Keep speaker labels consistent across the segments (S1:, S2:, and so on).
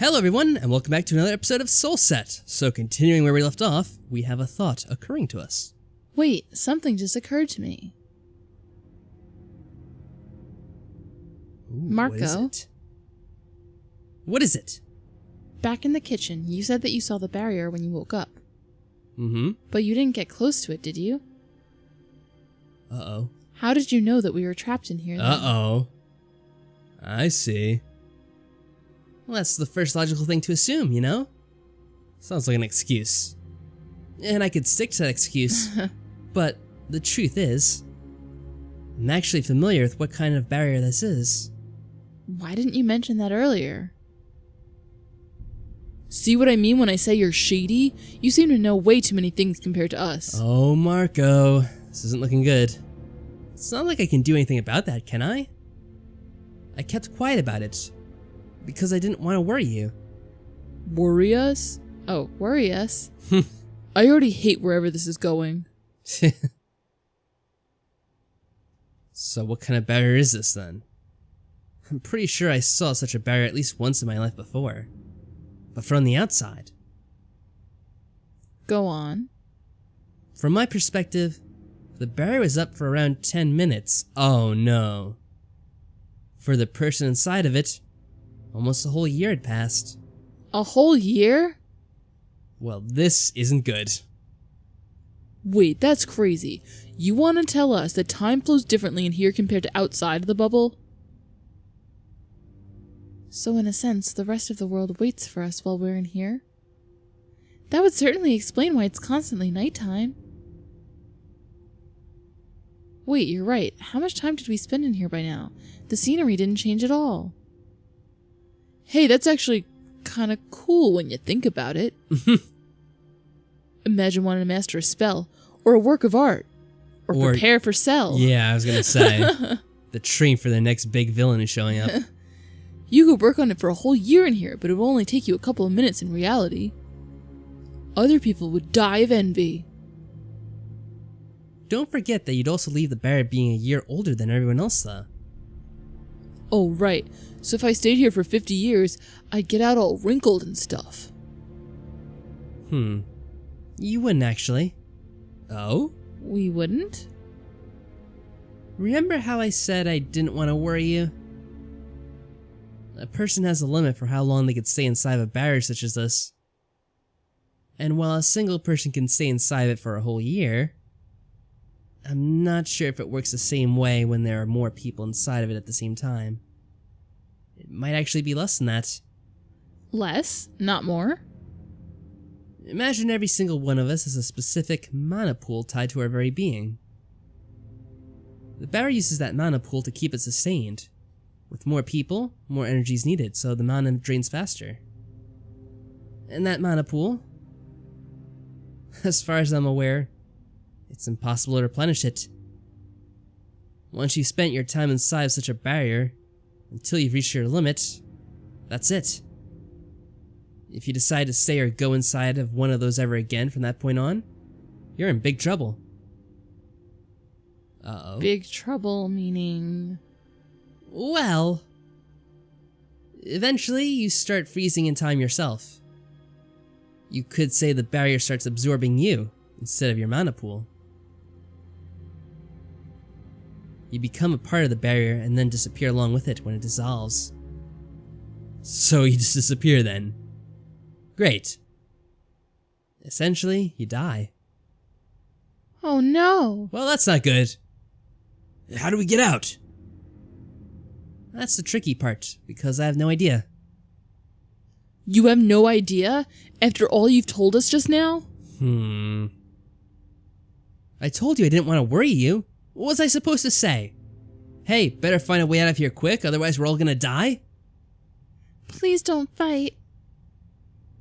S1: Hello everyone, and welcome back to another episode of SoulSet. So continuing where we left off, we have a thought occurring to us.
S2: Wait, something just occurred to me.
S1: Ooh,
S2: Marco?
S1: What is it?
S2: Back in the kitchen, you said that you saw the barrier when you woke up.
S1: Mm-hmm.
S2: But you didn't get close to it, did you?
S1: Uh-oh.
S2: How did you know that we were trapped in here then?
S1: Uh-oh. I see. Well, that's the first logical thing to assume, you know? Sounds like an excuse. And I could stick to that excuse. But the truth is, I'm actually familiar with what kind of barrier this is.
S2: Why didn't you mention that earlier? See what I mean when I say you're shady? You seem to know way too many things compared to us.
S1: Oh, Marco. This isn't looking good. It's not like I can do anything about that, can I? I kept quiet about it, because I didn't want to worry you.
S2: Worry us? Oh, worry us? I already hate wherever this is going.
S1: So what kind of barrier is this then? I'm pretty sure I saw such a barrier at least once in my life before. But from the outside.
S2: Go on.
S1: From my perspective, the barrier was up for around 10 minutes. Oh no. For the person inside of it, almost a whole year had passed.
S2: A whole year?
S1: Well, this isn't good.
S2: Wait, that's crazy. You want to tell us that time flows differently in here compared to outside of the bubble? So in a sense, the rest of the world waits for us while we're in here? That would certainly explain why it's constantly nighttime. Wait, you're right. How much time did we spend in here by now? The scenery didn't change at all. Hey, that's actually kind of cool when you think about it. Imagine wanting to master a spell, or a work of art, or prepare for Cell.
S1: Yeah, I was gonna say. The train for the next big villain is showing up.
S2: You could work on it for a whole year in here, but it will only take you a couple of minutes in reality. Other people would die of envy.
S1: Don't forget that you'd also leave the barrier being a year older than everyone else, though.
S2: Oh, right. So if I stayed here for 50 years, I'd get out all wrinkled and stuff.
S1: You wouldn't actually. Oh?
S2: We wouldn't?
S1: Remember how I said I didn't want to worry you? A person has a limit for how long they could stay inside of a barrier such as this. And while a single person can stay inside of it for a whole year, I'm not sure if it works the same way when there are more people inside of it at the same time. It might actually be less than that.
S2: Less, not more.
S1: Imagine every single one of us has a specific mana pool tied to our very being. The barrier uses that mana pool to keep it sustained. With more people, more energy is needed, so the mana drains faster. And that mana pool, as far as I'm aware, it's impossible to replenish it. Once you've spent your time inside of such a barrier, until you've reached your limit, that's it. If you decide to stay or go inside of one of those ever again from that point on, you're in big trouble. Uh-oh.
S2: Big trouble meaning...
S1: Well, eventually you start freezing in time yourself. You could say the barrier starts absorbing you instead of your mana pool. You become a part of the barrier and then disappear along with it when it dissolves. So you just disappear then. Great. Essentially, you die.
S2: Oh no!
S1: Well, that's not good. How do we get out? That's the tricky part, because I have no idea.
S2: You have no idea? After all you've told us just now?
S1: I told you I didn't want to worry you. What was I supposed to say? Hey, better find a way out of here quick, otherwise we're all gonna die?
S2: Please don't fight.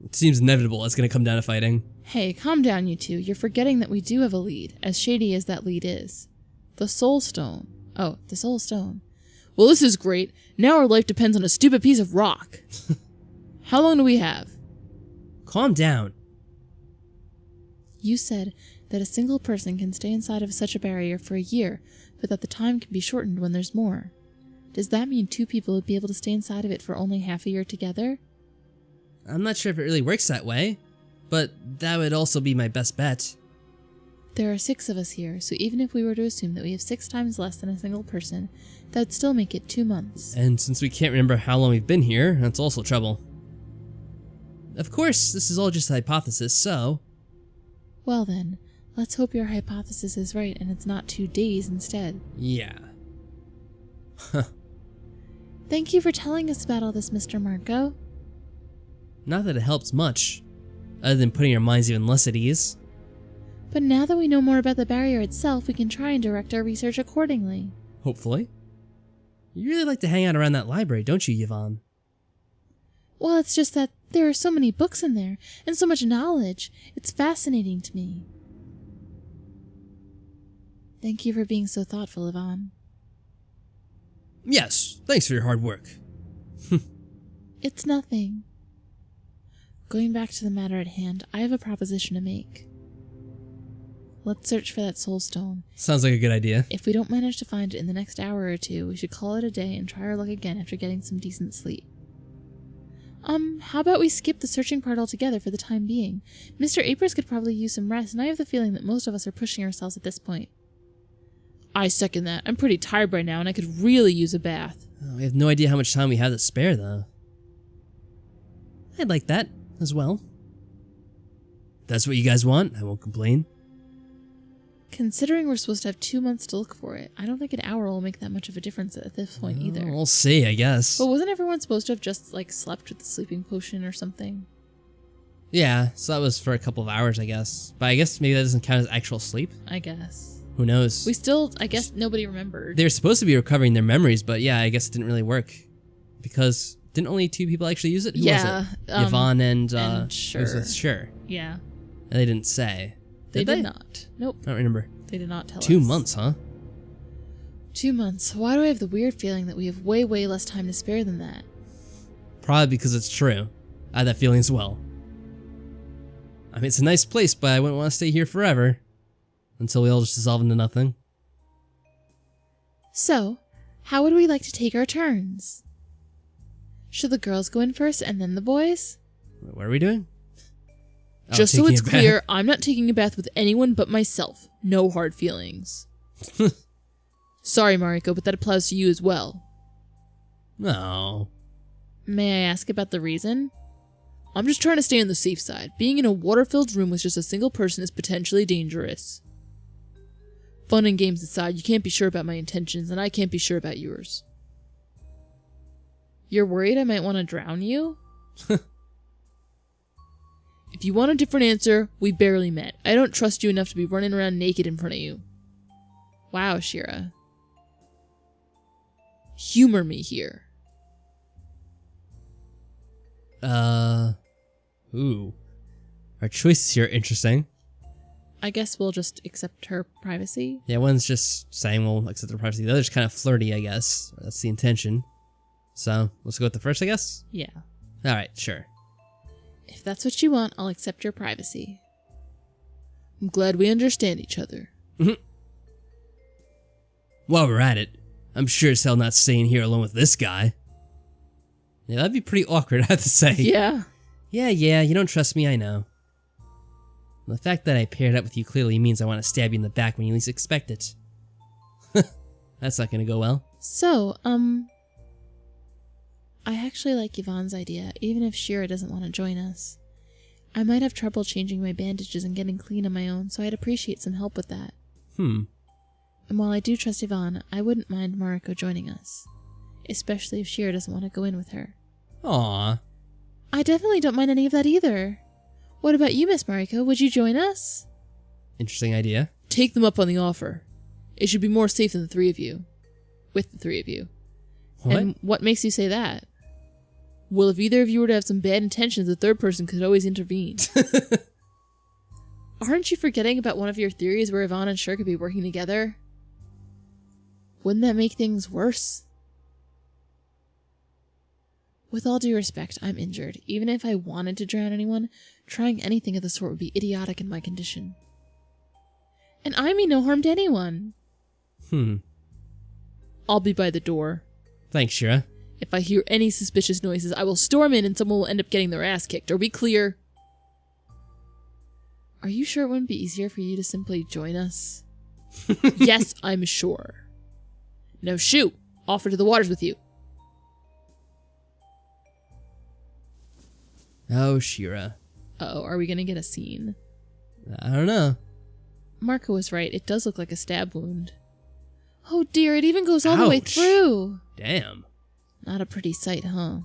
S1: It seems inevitable it's gonna come down to fighting.
S2: Hey, calm down, you two. You're forgetting that we do have a lead, as shady as that lead is. The Soul Stone. Oh, the Soul Stone. Well, this is great. Now our life depends on a stupid piece of rock. How long do we have?
S1: Calm down.
S2: You said that a single person can stay inside of such a barrier for a year, but that the time can be shortened when there's more. Does that mean two people would be able to stay inside of it for only half a year together?
S1: I'm not sure if it really works that way, but that would also be my best bet.
S2: There are 6 of us here, so even if we were to assume that we have 6 times less than a single person, that would still make it 2 months.
S1: And since we can't remember how long we've been here, that's also trouble. Of course, this is all just a hypothesis, so...
S2: Well then, let's hope your hypothesis is right and it's not 2 days instead.
S1: Yeah.
S2: Thank you for telling us about all this, Mr. Marco.
S1: Not that it helps much, other than putting our minds even less at ease.
S2: But now that we know more about the barrier itself, we can try and direct our research accordingly.
S1: Hopefully. You really like to hang out around that library, don't you, Yvonne?
S2: Well, it's just that there are so many books in there, and so much knowledge. It's fascinating to me. Thank you for being so thoughtful, Yvonne.
S1: Yes, thanks for your hard work.
S2: It's nothing. Going back to the matter at hand, I have a proposition to make. Let's search for that soul stone.
S1: Sounds like a good idea.
S2: If we don't manage to find it in the next hour or 2, we should call it a day and try our luck again after getting some decent sleep. How about we skip the searching part altogether for the time being? Mr. Apers could probably use some rest, and I have the feeling that most of us are pushing ourselves at this point. I second that. I'm pretty tired right now, and I could really use a bath.
S1: Oh, we have no idea how much time we have to spare, though. I'd like that, as well. If that's what you guys want, I won't complain.
S2: Considering we're supposed to have 2 months to look for it, I don't think an hour will make that much of a difference at this point either.
S1: We'll see, I guess.
S2: But wasn't everyone supposed to have just, slept with the sleeping potion or something?
S1: Yeah, so that was for a couple of hours, I guess. But I guess maybe that doesn't count as actual sleep?
S2: I guess.
S1: Who knows?
S2: I guess nobody remembered.
S1: They were supposed to be recovering their memories, but yeah, I guess it didn't really work. Because didn't only 2 people actually use it? Who was it? Yvonne and
S2: Sure.
S1: It was with Sure.
S2: Yeah.
S1: And they didn't say.
S2: They did not. Nope.
S1: I don't remember.
S2: They did not tell us.
S1: 2 months, huh?
S2: 2 months. Why do I have the weird feeling that we have way, way less time to spare than that?
S1: Probably because it's true. I had that feeling as well. I mean, it's a nice place, but I wouldn't want to stay here forever. Until we all just dissolve into nothing.
S2: So, how would we like to take our turns? Should the girls go in first and then the boys?
S1: What are we doing? Oh,
S2: Just so it's
S1: taking a
S2: clear,
S1: bath.
S2: I'm not taking a bath with anyone but myself. No hard feelings. Sorry, Mariko, but that applies to you as well.
S1: No.
S2: May I ask about the reason? I'm just trying to stay on the safe side. Being in a water-filled room with just a single person is potentially dangerous. Fun and games aside, you can't be sure about my intentions, and I can't be sure about yours. You're worried I might want to drown you? If you want a different answer, we barely met. I don't trust you enough to be running around naked in front of you. Wow, Shira. Humor me here.
S1: Ooh. Our choices here are interesting.
S2: I guess we'll just accept her privacy.
S1: Yeah, one's just saying we'll accept their privacy. The other's kind of flirty, I guess. That's the intention. So, let's go with the first, I guess?
S2: Yeah.
S1: Alright, sure.
S2: If that's what you want, I'll accept your privacy. I'm glad we understand each other.
S1: While we're at it, I'm sure as hell not staying here alone with this guy. Yeah, that'd be pretty awkward, I have to say.
S2: Yeah.
S1: Yeah, you don't trust me, I know. The fact that I paired up with you clearly means I want to stab you in the back when you least expect it. That's not gonna go well.
S2: So, I actually like Yvonne's idea, even if Shira doesn't want to join us. I might have trouble changing my bandages and getting clean on my own, so I'd appreciate some help with that. And while I do trust Yvonne, I wouldn't mind Mariko joining us. Especially if Shira doesn't want to go in with her.
S1: Aww.
S2: I definitely don't mind any of that either. What about you, Miss Mariko? Would you join us?
S1: Interesting idea.
S2: Take them up on the offer. It should be more safe than the 3 of you. With the 3 of you.
S1: What?
S2: And what makes you say that? Well, if either of you were to have some bad intentions, the 3rd person could always intervene. Aren't you forgetting about one of your theories where Yvonne and Shir could be working together? Wouldn't that make things worse? With all due respect, I'm injured. Even if I wanted to drown anyone, trying anything of the sort would be idiotic in my condition. And I mean no harm to anyone.
S1: Hmm.
S2: I'll be by the door.
S1: Thanks, Shira.
S2: If I hear any suspicious noises, I will storm in and someone will end up getting their ass kicked. Are we clear? Are you sure it wouldn't be easier for you to simply join us? Yes, I'm sure. Now shoot! Offer to the waters with you.
S1: Oh, Shira.
S2: Uh-oh, are we gonna get a scene?
S1: I don't know.
S2: Marco was right. It does look like a stab wound. Oh dear, it even goes all the way
S1: Ouch.
S2: through.
S1: Damn.
S2: Not a pretty sight, huh?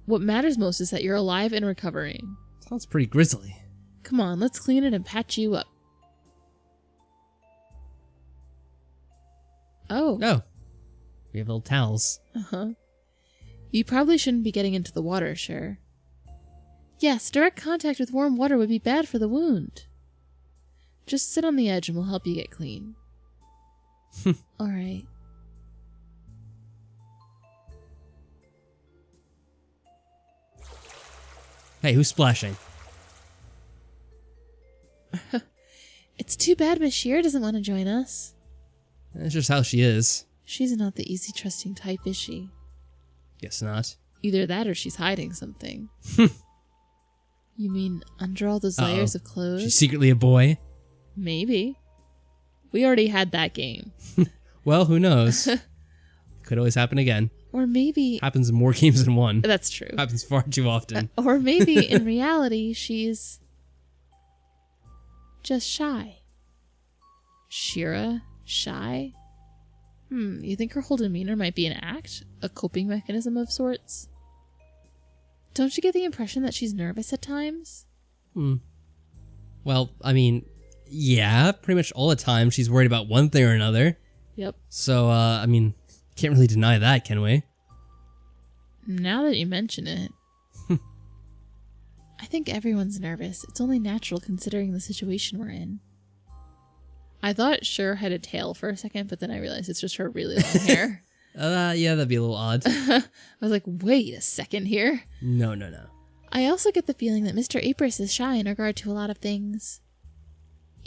S2: What matters most is that you're alive and recovering.
S1: Sounds pretty grisly.
S2: Come on, let's clean it and patch you up. Oh.
S1: Oh. We have little towels.
S2: Uh-huh. You probably shouldn't be getting into the water, sure. Yes, direct contact with warm water would be bad for the wound. Just sit on the edge and we'll help you get clean. Alright.
S1: Hey, who's splashing?
S2: It's too bad Miss Shear doesn't want to join us.
S1: That's just how she is.
S2: She's not the easy trusting type, is she?
S1: Guess not.
S2: Either that or she's hiding something. You mean under all those
S1: Uh-oh.
S2: layers of clothes?
S1: She's secretly a boy?
S2: Maybe. We already had that game.
S1: Well, who knows? Could always happen again.
S2: Or maybe...
S1: Happens in more games than one.
S2: That's true.
S1: Happens far too often.
S2: Or maybe in reality she's... just shy. Shira? Shy? You think her whole demeanor might be an act? A coping mechanism of sorts? Don't you get the impression that she's nervous at times?
S1: Well, I mean, yeah, pretty much all the time she's worried about one thing or another.
S2: Yep.
S1: So, I mean, can't really deny that, can we?
S2: Now that you mention it. I think everyone's nervous. It's only natural considering the situation we're in. I thought Shur had a tail for a second, but then I realized it's just her really long hair.
S1: Yeah, that'd be a little odd.
S2: I was like, wait a second here.
S1: No.
S2: I also get the feeling that Mr. Apris is shy in regard to a lot of things.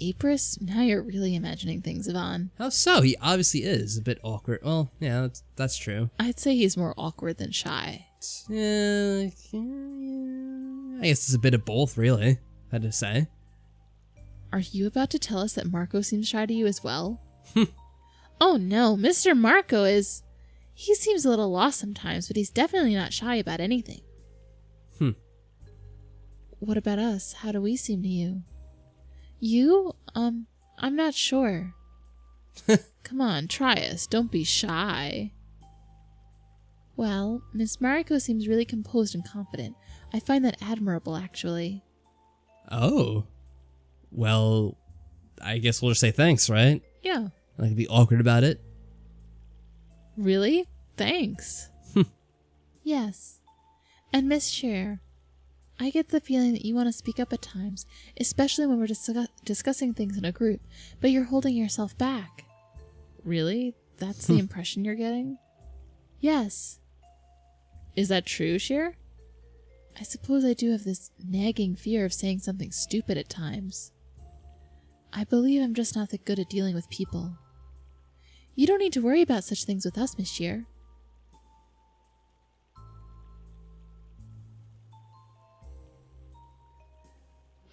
S2: Apris? Now you're really imagining things, Yvonne.
S1: How so? He obviously is a bit awkward. Well, yeah, that's true.
S2: I'd say he's more awkward than shy.
S1: Yeah, I guess it's a bit of both, really, I had to say.
S2: Are you about to tell us that Marco seems shy to you as well? Oh no, Mr. Marco is... He seems a little lost sometimes, but he's definitely not shy about anything. What about us? How do we seem to you? You? I'm not sure. Come on, try us. Don't be shy. Well, Miss Mariko seems really composed and confident. I find that admirable, actually.
S1: Oh. Well, I guess we'll just say thanks, right?
S2: Yeah.
S1: I could be awkward about it.
S2: Really? Thanks. Yes. And Miss Cher, I get the feeling that you want to speak up at times, especially when we're discussing things in a group, but you're holding yourself back. Really? That's the impression you're getting? Yes. Is that true, Cher? I suppose I do have this nagging fear of saying something stupid at times. I believe I'm just not that good at dealing with people. You don't need to worry about such things with us, Miss Cher.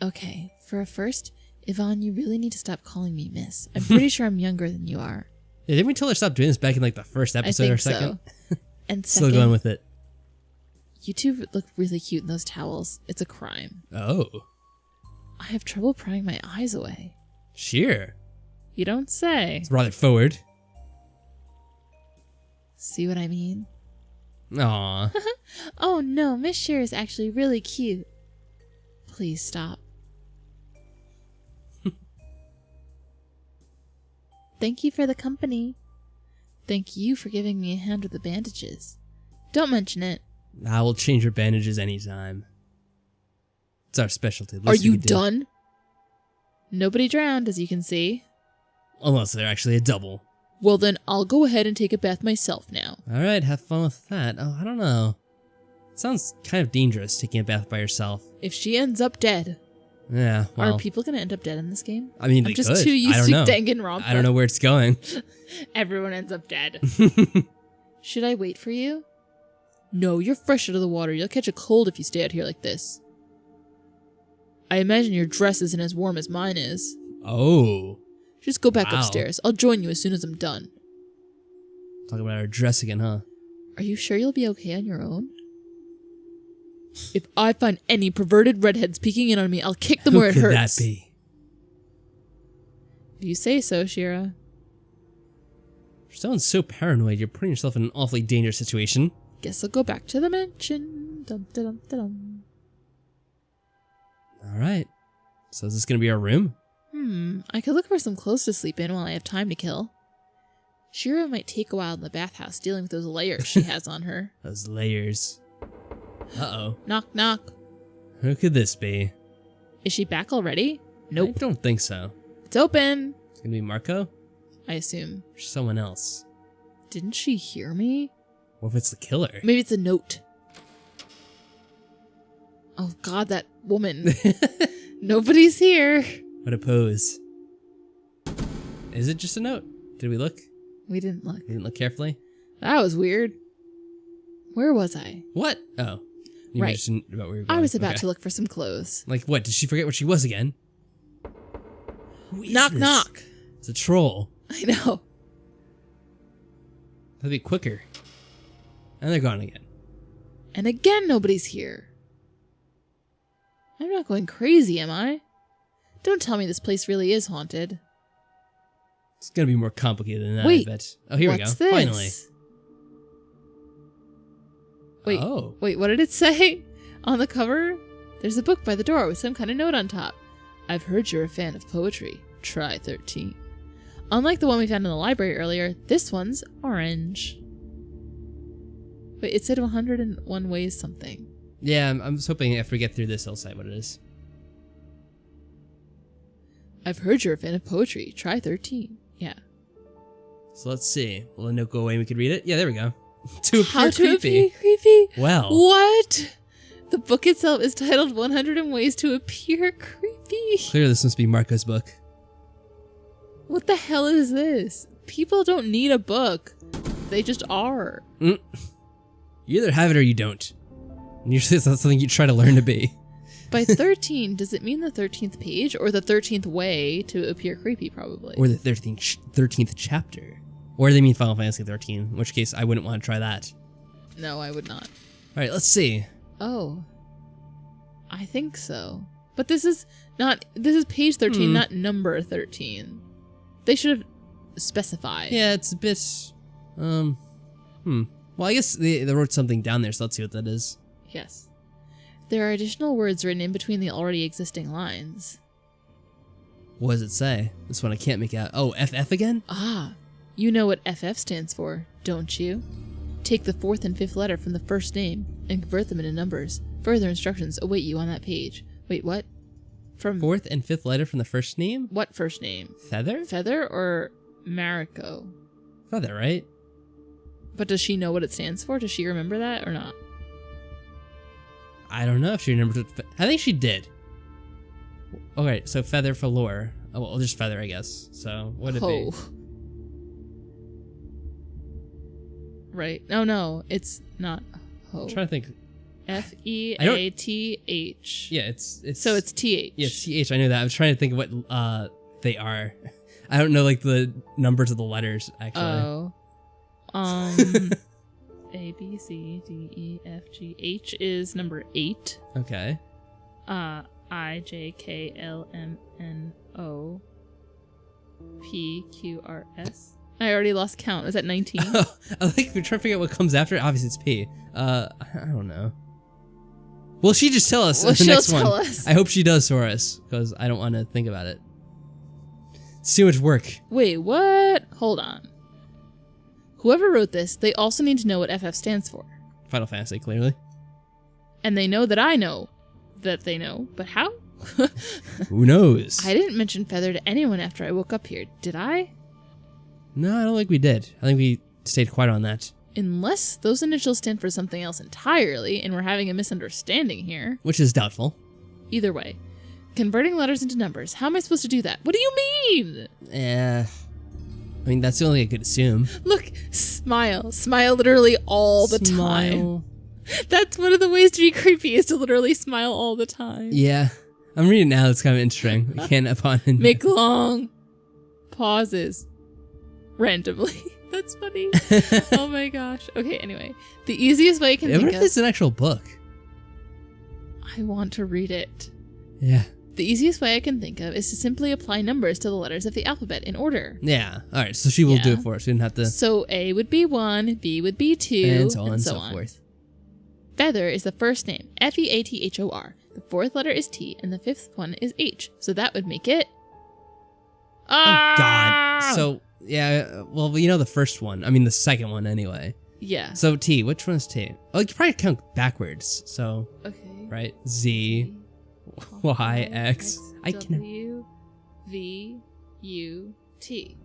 S2: Okay, for a first, Yvonne, you really need to stop calling me Miss. I'm pretty sure I'm younger than you are.
S1: Yeah, didn't we tell her to stop doing this back in like the first episode or second?
S2: So. And
S1: Still
S2: second,
S1: going with it.
S2: you two look really cute in those towels. It's a crime.
S1: Oh.
S2: I have trouble prying my eyes away.
S1: Sheer.
S2: You don't say.
S1: It's rather forward.
S2: See what I mean?
S1: Aw.
S2: Oh no, Miss Cher is actually really cute. Please stop. Thank you for the company. Thank you for giving me a hand with the bandages. Don't mention it.
S1: I will change your bandages anytime. It's our specialty.
S2: Are you done? Nobody drowned, as you can see.
S1: Unless they're actually a double.
S2: Well then, I'll go ahead and take a bath myself now.
S1: Alright, have fun with that. Oh, I don't know. Sounds kind of dangerous, taking a bath by yourself.
S2: If she ends up dead.
S1: Yeah, well.
S2: Are people gonna end up dead in this game?
S1: I mean,
S2: I'm
S1: they
S2: just
S1: could.
S2: too used
S1: I don't
S2: to
S1: know.
S2: Danganronpa.
S1: I don't know where it's going.
S2: Everyone ends up dead. Should I wait for you? No, you're fresh out of the water. You'll catch a cold if you stay out here like this. I imagine your dress isn't as warm as mine is.
S1: Oh.
S2: Just go back
S1: Wow.
S2: upstairs. I'll join you as soon as I'm done.
S1: Talking about our dress again, huh?
S2: Are you sure you'll be okay on your own? If I find any perverted redheads peeking in on me, I'll kick them where it
S1: Who could
S2: hurts.
S1: that be?
S2: If you say so, Shira.
S1: You're sounding so paranoid. You're putting yourself in an awfully dangerous situation.
S2: Guess I'll go back to the mansion. Dum, da-dum, da-dum.
S1: All right. So is this going to be our room?
S2: I could look for some clothes to sleep in while I have time to kill. Shira might take a while in the bathhouse dealing with those layers she has on her.
S1: Those layers. Uh-oh.
S2: Knock, knock.
S1: Who could this be?
S2: Is she back already?
S1: I
S2: Nope.
S1: don't think so.
S2: It's open.
S1: It's going to be Marco
S2: I assume.
S1: or someone else.
S2: Didn't she hear me?
S1: What if it's the killer?
S2: Maybe it's a note. Oh god, that woman. Nobody's here.
S1: What a pose. Is it just a note? Did we look?
S2: We didn't look.
S1: We didn't look carefully?
S2: That was weird. Where was I?
S1: What? Oh. You
S2: Right.
S1: mentioned about where you were going.
S2: I was about
S1: Okay.
S2: to look for some clothes.
S1: Like what? Did she forget what she was again? Who is
S2: Knock,
S1: this?
S2: knock.
S1: It's a troll.
S2: I know.
S1: That'd be quicker. And they're gone again.
S2: And again, nobody's here. I'm not going crazy, am I? Don't tell me this place really is haunted.
S1: It's gonna be more complicated than that,
S2: Wait,
S1: I bet. Oh, here we go.
S2: what's this?
S1: Finally.
S2: Wait,
S1: Oh.
S2: wait, what did it say? On the cover, there's a book by the door with some kind of note on top. I've heard you're a fan of poetry. Try 13. Unlike the one we found in the library earlier, this one's orange. Wait, it said 101 ways something.
S1: Yeah, I'm just hoping if we get through this, it'll say what it is.
S2: I've heard you're a fan of poetry. Try 13. Yeah.
S1: So let's see. Will the note go away and we can read it? Yeah, there we go. To appear
S2: How to
S1: creepy.
S2: appear creepy?
S1: Well.
S2: What? The book itself is titled 101 Ways to Appear Creepy.
S1: Clearly this must be Marco's book.
S2: What the hell is this? People don't need a book. They just are.
S1: You either have it or you don't. And usually it's not something you try to learn to be.
S2: By 13, does it mean the 13th page or the 13th way to appear creepy, probably?
S1: Or the 13th chapter. Or they mean Final Fantasy 13, in which case I wouldn't want to try that.
S2: No, I would not.
S1: Alright, let's see.
S2: Oh. I think so. But this is page 13, not number 13. They should have specified.
S1: Yeah, it's a bit... Well, I guess they wrote something down there, so let's see what that is.
S2: Yes. There are additional words written in between the already existing lines.
S1: What does it say? This one I can't make out. Oh, FF again?
S2: Ah, you know what FF stands for, don't you? Take the 4th and 5th letter from the first name and convert them into numbers. Further instructions await you on that page. Wait, what? From
S1: 4th and 5th letter from the first name?
S2: what first name?
S1: Feather?
S2: Feather or Mariko?
S1: Feather, right?
S2: But does she know what it stands for? Does she remember that or not?
S1: I don't know if she remembered. I think she did. Okay, so feather for lore. Oh, well, just feather, I guess. So, what would it be?
S2: Right. No, it's not ho.
S1: I'm trying to think.
S2: F-E-A-T-H.
S1: Yeah, it's...
S2: So it's T-H.
S1: Yeah, CH, I know that. I was trying to think of what they are. I don't know, like, the numbers of the letters, actually.
S2: Oh. A, B, C, D, E, F, G. H is number 8.
S1: Okay.
S2: I, J, K, L, M, N, O, P, Q, R, S. I already lost count. Is that 19?
S1: Oh, I think we're trying to figure out what comes after. Obviously, it's P. I don't know. Will she just tell us in the next one?
S2: Tell us.
S1: I hope she does for us, because I don't want to think about it. It's too much work.
S2: Wait, what? Hold on. Whoever wrote this, they also need to know what FF stands for.
S1: Final Fantasy, clearly.
S2: And they know that I know that they know, but how?
S1: Who knows?
S2: I didn't mention Feather to anyone after I woke up here, did I?
S1: No, I don't think we did. I think we stayed quiet on that.
S2: Unless those initials stand for something else entirely and we're having a misunderstanding here.
S1: Which is doubtful.
S2: Either way. Converting letters into numbers. How am I supposed to do that? What do you mean?
S1: I mean, that's the only thing I could assume.
S2: Look, smile. Smile literally all the time.
S1: Smile.
S2: That's one of the ways to be creepy is to literally smile all the time.
S1: Yeah. I'm reading now. It's kind of interesting. We can't upon
S2: Make long pauses randomly. That's funny. Oh my gosh. Okay, anyway. The easiest way I can
S1: I wonder
S2: think
S1: if
S2: of...
S1: it's an actual book.
S2: I want to read it.
S1: Yeah.
S2: The easiest way I can think of is to simply apply numbers to the letters of the alphabet in order.
S1: Yeah. All right. So she will do it for us. We didn't have to.
S2: So A would be 1, B would be 2,
S1: And so on and so forth.
S2: Feather is the first name, Feathor. The fourth letter is T, and the fifth one is H. So that would make it...
S1: Oh, God. So, yeah, well, you know the first one. I mean, the second one, anyway.
S2: Yeah.
S1: So, T. Which one is T? Oh, you can probably count backwards. So,
S2: Okay.
S1: right? Z, Y, X. I can.
S2: W, V, U, T.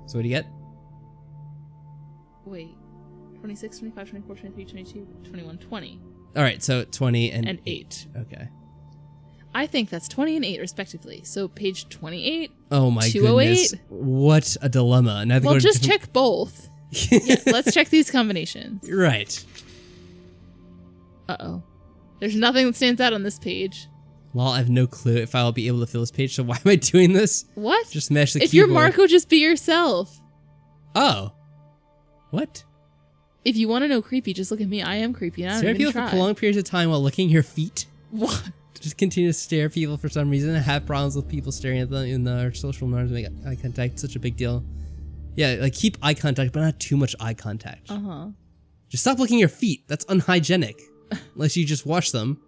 S1: So, what do you get?
S2: Wait. 26, 25, 24, 23, 22, 21, 20.
S1: All right, so 20 and
S2: 8.
S1: Okay.
S2: I think that's 20 and 8 respectively. So page 28.
S1: Oh my
S2: 208.
S1: goodness. What a dilemma. Now
S2: Well, just check both. Yeah, let's check these combinations.
S1: Right.
S2: Uh-oh. There's nothing that stands out on this page.
S1: Well, I have no clue if I'll be able to fill this page, so why am I doing this?
S2: What?
S1: Just smash the
S2: If
S1: keyboard.
S2: you're Marco, just be yourself.
S1: Oh. What?
S2: If you want to know creepy, just look at me. I am creepy, and I don't
S1: Stare at
S2: even
S1: people
S2: try.
S1: for prolonged periods of time while licking your feet?
S2: What?
S1: Just continue to stare at people for some reason and have problems with people staring at them in their social norms make eye contact such a big deal. Yeah, like keep eye contact, but not too much eye contact.
S2: Uh-huh.
S1: Just stop licking your feet. That's unhygienic. Unless you just wash them.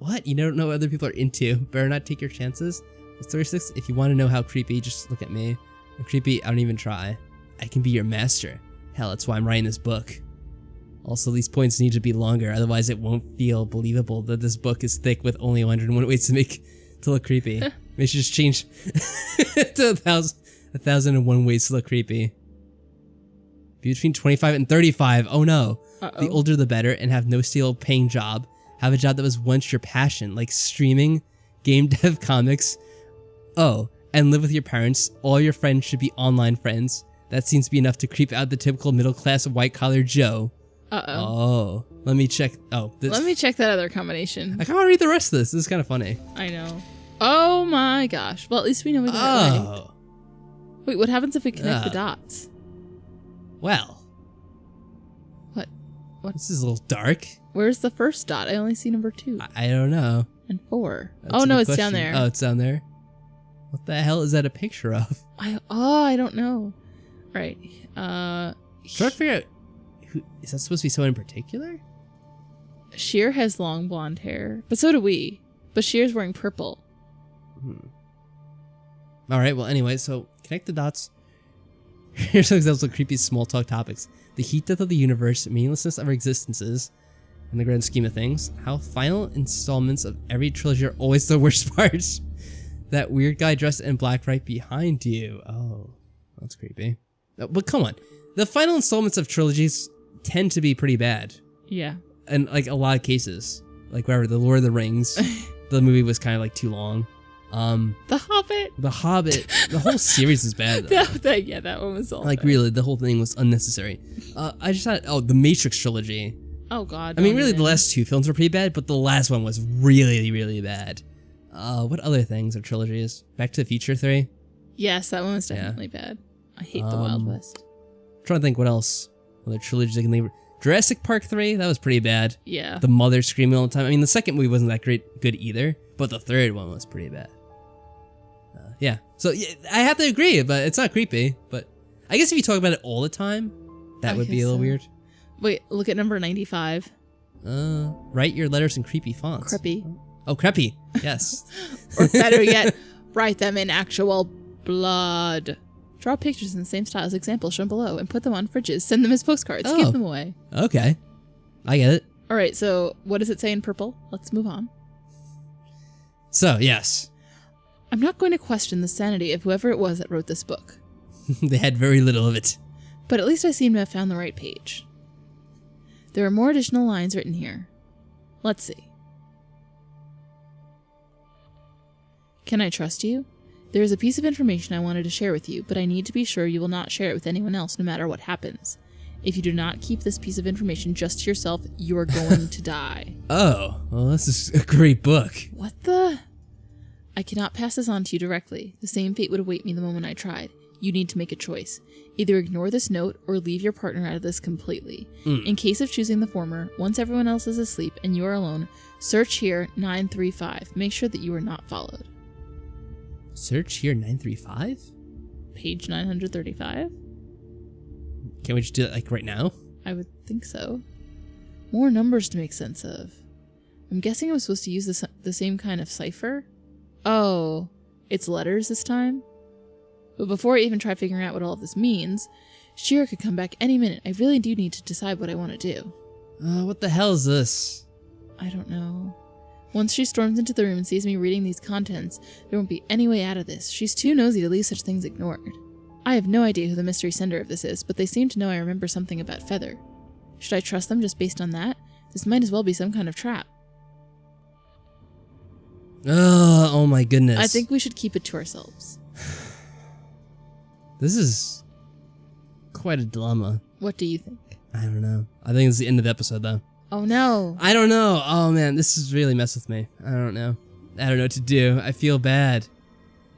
S1: What? You don't know what other people are into. Better not take your chances. 36, if you want to know how creepy, just look at me. I'm creepy, I don't even try. I can be your master. Hell, that's why I'm writing this book. Also, these points need to be longer, otherwise it won't feel believable that this book is thick with only 101 ways to look creepy. Maybe should just change to 1,001 ways to look creepy. Be between 25 and 35. Oh no.
S2: Uh-oh.
S1: The older the better, and have no stable paying job. Have a job that was once your passion, like streaming, game dev, comics. Oh, and live with your parents. All your friends should be online friends. That seems to be enough to creep out the typical middle-class white-collar Joe.
S2: Uh-oh.
S1: Oh, let me check. Oh,
S2: Let me check that other combination.
S1: I can't read the rest of this. This is kind of funny.
S2: I know. Oh my gosh. Well, at least we know we got it right.
S1: Oh,
S2: Wait, what happens if we connect the dots?
S1: well.
S2: What?
S1: This is a little dark.
S2: Where's the first dot? I only see number 2
S1: I don't know.
S2: and 4.
S1: That's
S2: Oh
S1: a
S2: no,
S1: good
S2: it's down
S1: question.
S2: there.
S1: Oh, it's down there. What the hell is that a picture of?
S2: I don't know. Right.
S1: Try to figure out. Who is that supposed to be? Someone in particular?
S2: Sheer has long blonde hair, but so do we. But Sheer's wearing purple.
S1: All right. Well, anyway, so connect the dots. Here's some examples of creepy small talk topics: the heat death of the universe, meaninglessness of our existences, in the grand scheme of things. How final installments of every trilogy are always the worst parts. That weird guy dressed in black right behind you. Oh, that's creepy. But come on, the final installments of trilogies tend to be pretty bad.
S2: Yeah.
S1: In like a lot of cases, like whatever, the Lord of the Rings, the movie was kind of like too long.
S2: The Hobbit.
S1: The Hobbit, the whole series is bad. Though.
S2: That one was all
S1: Like
S2: bad.
S1: really, the whole thing was unnecessary. I just thought, the Matrix trilogy.
S2: Oh god.
S1: I mean,
S2: don't
S1: really,
S2: even.
S1: the last 2 films were pretty bad, but the last one was really, really bad. What other things are trilogies? Back to the Future 3.
S2: Yes, that one was definitely bad. I hate the Wild West.
S1: I'm trying to think what else. Other trilogies I can think of. Jurassic Park 3, that was pretty bad.
S2: Yeah.
S1: The mother screaming all the time. I mean, the second movie wasn't that good either, but the third one was pretty bad. Yeah. So yeah, I have to agree, but it's not creepy. But I guess if you talk about it all the time, that would be a little weird.
S2: Wait, look at number 95.
S1: Write your letters in creepy fonts.
S2: Creepy.
S1: Oh, creepy. Yes.
S2: Or better yet, write them in actual blood. Draw pictures in the same style as examples shown below and put them on fridges. Send them as postcards.
S1: Oh.
S2: Give them away.
S1: Okay. I get it.
S2: All right, so what does it say in purple? Let's move on.
S1: So, yes.
S2: I'm not going to question the sanity of whoever it was that wrote this book.
S1: They had very little of it.
S2: But at least I seem to have found the right page. There are more additional lines written here. Let's see. Can I trust you? There is a piece of information I wanted to share with you, but I need to be sure you will not share it with anyone else no matter what happens. If you do not keep this piece of information just to yourself, you are going to die.
S1: Oh, well, this is a great book.
S2: What the? I cannot pass this on to you directly. The same fate would await me the moment I tried. You need to make a choice. Either ignore this note or leave your partner out of this completely. In case of choosing the former, once everyone else is asleep and you are alone, search here 935. Make sure that you are not followed.
S1: Search here 935?
S2: Page 935?
S1: Can't we just do it like right now?
S2: I would think so. More numbers to make sense of. I'm guessing I'm supposed to use the same kind of cipher? Oh, it's letters this time? But before I even try figuring out what all of this means, Shira could come back any minute. I really do need to decide what I want to do.
S1: What the hell is this?
S2: I don't know. Once she storms into the room and sees me reading these contents, there won't be any way out of this. She's too nosy to leave such things ignored. I have no idea who the mystery sender of this is, but they seem to know I remember something about Feather. Should I trust them just based on that? This might as well be some kind of trap.
S1: Oh my goodness.
S2: I think we should keep it to ourselves.
S1: This is quite a dilemma.
S2: What do you think?
S1: I don't know. I think it's the end of the episode, though.
S2: Oh no.
S1: I don't know. Oh man, this has really messed with me. I don't know. I don't know what to do. I feel bad.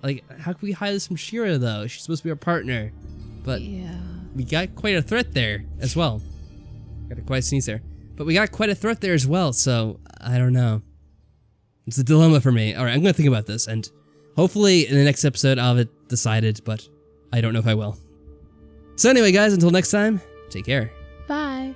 S1: Like, how can we hide this from Shira, though? She's supposed to be our partner. But
S2: yeah,
S1: we got quite a threat there as well. Got a quiet sneeze there. But we got quite a threat there as well, so I don't know. It's a dilemma for me. Alright, I'm going to think about this, and hopefully in the next episode I'll have it decided, but I don't know if I will. So anyway, guys, until next time, take care.
S2: bye.